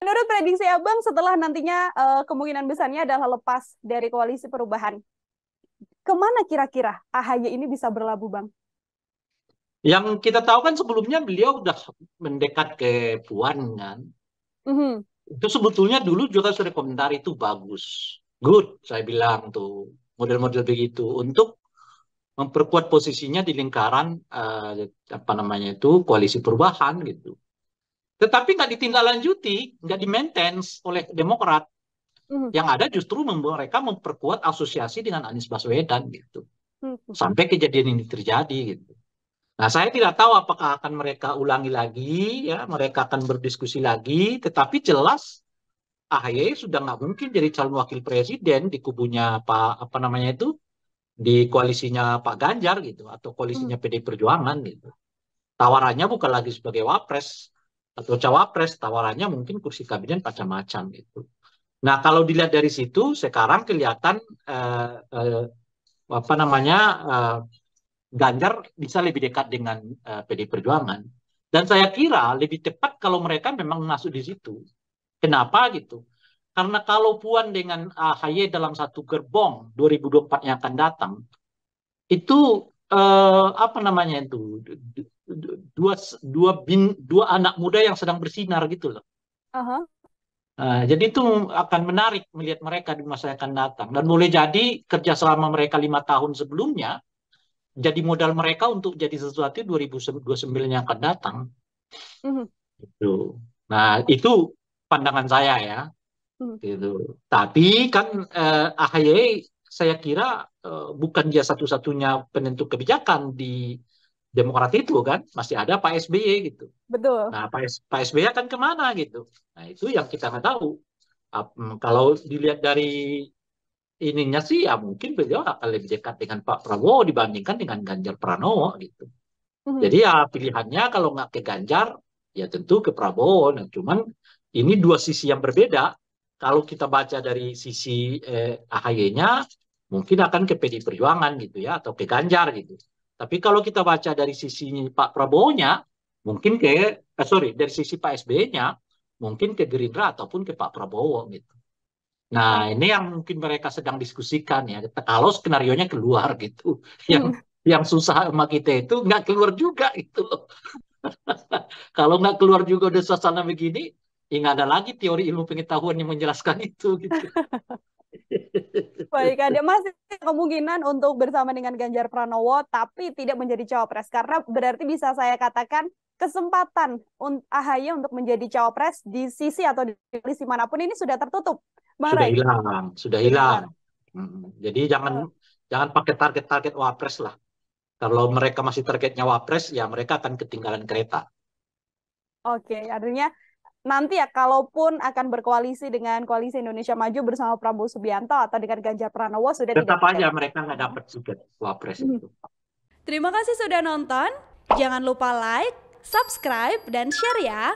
Menurut prediksi Abang setelah nantinya kemungkinan besarnya adalah lepas dari koalisi perubahan, kemana kira-kira AHY ini bisa berlabuh, Bang? Yang kita tahu kan sebelumnya beliau udah mendekat ke Puan kan. Mhm. Itu sebetulnya dulu juga sudah komentar itu bagus. Good, saya bilang tuh. Model-model begitu. Untuk memperkuat posisinya di lingkaran apa namanya itu koalisi perubahan gitu. Tetapi nggak ditindaklanjuti, nggak di-maintenance oleh Demokrat. Mhm. Yang ada justru mereka memperkuat asosiasi dengan Anies Baswedan gitu. Mhm. Sampai kejadian ini terjadi gitu. Nah, saya tidak tahu apakah akan mereka ulangi lagi, ya, mereka akan berdiskusi lagi, tetapi jelas AHY sudah nggak mungkin jadi calon wakil presiden di kubunya Pak apa namanya itu, di koalisinya Pak Ganjar gitu, atau Mhm. koalisinya PD Perjuangan gitu. Tawarannya bukan lagi sebagai wapres atau cawapres, tawarannya mungkin kursi kabinet macam-macam gitu. Nah, kalau dilihat dari situ, sekarang kelihatan eh, eh, apa namanya Ganjar bisa lebih dekat dengan PD Perjuangan. Dan saya kira lebih tepat kalau mereka memang masuk di situ. Kenapa gitu? Karena kalau Puan dengan AHY dalam satu gerbong 2024 yang akan datang, itu apa namanya itu dua dua anak muda yang sedang bersinar gitu loh. Aha. Jadi itu akan menarik melihat mereka di masa yang akan datang. Dan boleh jadi kerja selama mereka 5 tahun sebelumnya jadi modal mereka untuk jadi sesuatu 2029 yang akan datang. Mhm. Gitu. Nah, itu pandangan saya ya. Mhm. Gitu. Tapi kan AHY saya kira bukan dia satu-satunya penentu kebijakan di Demokrat itu kan. Masih ada Pak SBY gitu. Betul. Nah, Pak SBY akan kemana gitu. Nah, itu yang kita nggak tahu. Kalau dilihat dari ininya sih ya mungkin beliau akan lebih dekat dengan Pak Prabowo dibandingkan dengan Ganjar Pranowo gitu. Mhm. Jadi ya pilihannya kalau nggak ke Ganjar ya tentu ke Prabowo. Nah, cuman ini dua sisi yang berbeda. Kalau kita baca dari sisi AHY-nya mungkin akan ke PD Perjuangan gitu ya atau ke Ganjar gitu. Tapi kalau kita baca dari sisi Pak Prabowo-nya mungkin ke sorry dari sisi Pak SBY-nya mungkin ke Gerindra ataupun ke Pak Prabowo gitu. Nah, Oh. ini yang mungkin mereka sedang diskusikan ya. Kalau skenario-nya keluar gitu. Mhm. Yang susah sama kita itu nggak keluar juga gitu loh. Kalau nggak keluar juga udah suasana begini, ya nggak ada lagi teori ilmu pengetahuan yang menjelaskan itu gitu. Baik, ada masih kemungkinan untuk bersama dengan Ganjar Pranowo, tapi tidak menjadi cawapres. Karena berarti bisa saya katakan kesempatan AHY untuk menjadi cawapres di sisi atau di koalisi manapun ini sudah tertutup. Bang Sudah Ray, hilang, sudah sudah hilang. hilang. Jadi jangan jangan pakai target-target wapres lah. Kalau mereka masih targetnya wapres, ya mereka akan ketinggalan kereta. Oke, artinya nanti ya kalaupun akan berkoalisi dengan Koalisi Indonesia Maju bersama Prabowo Subianto atau dengan Ganjar Pranowo sudah tidak Tetap aja terjadi. mereka nggak dapat tiket wapres Hmm. itu. Terima kasih sudah nonton. Jangan lupa like, subscribe, dan share ya.